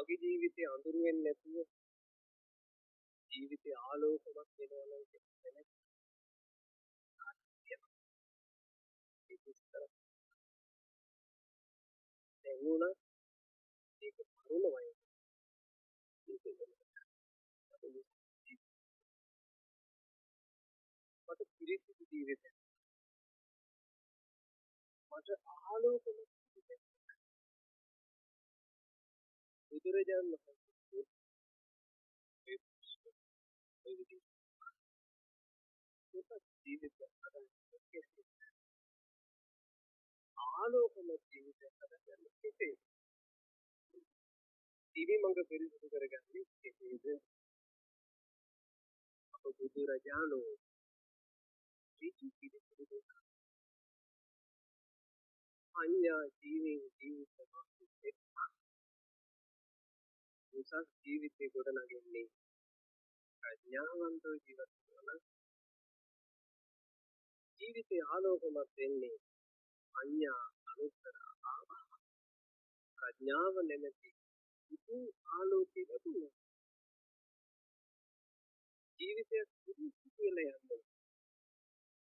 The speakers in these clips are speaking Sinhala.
මගේ ජීවිතේ අඳුරු වෙන්නේ නැතුව ජීවිතේ ආලෝකමත් වෙනවා නම් කියන්නේ ඒක ඉස්සර දැනුණා ඒක තරුණ වයසේ මට පිරිසිදු ජීවිතයක් මට ආලෝකමත් ජීවිතයක් බුදුරජාණන් වහන්සේ ඒ විදිහට ජීවිතයක් හදන්න ආලෝකමත් ජීවිතයක් හදන්න කෙසේද? දිවි මඟ පිරිසිදු කරගන්නේ කෙසේද? අප බුදුරජාණෝ ඍජු පිළිතුරු දෙනවා. අඤ්ඤා ජීවීන් ජීවිත මාර්ගයේ උසස් ජීවිතේ ගොඩනගන්නේ ප්‍රඥාවන්තව ජීවත් වෙනවා. ජීවිතේ ආලෝකමත් වෙන්නේ අඤ්ඤා අනුත්තර ආවා. ප්‍රඥාව නැමැති උතු ආලෝකයේ ලැබුණා. ජීවිතය පිරිසිදු වෙලා යනවා.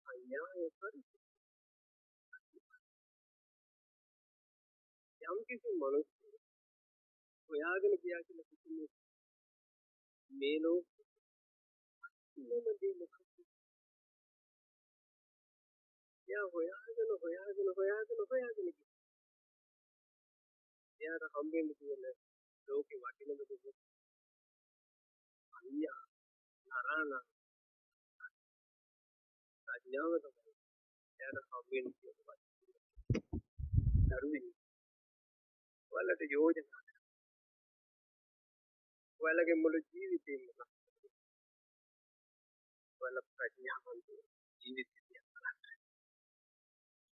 අඤ්ඤාය පරිසු යම් කිසි මනුස්සයෙක් හොයාගෙන ගියා කියලා කිසිම මේ ලෝකෙ මොකක්ද? යා හොයාගෙන ගියා. එයාට හම්බෙන්න තියෙන ලෝකේ වටිනම දේ අඤ්ඤා නරාණ ප්‍රඥාව තමයි. එයාට හම්බෙන්න තියෙන දරුවෙනි. ඔයාලට යෝජනා ඔයාලගේ මුළු ජීවිතේම ඔයාලා ප්‍රඥාවන්ත ජීවිතයක් ගන්න.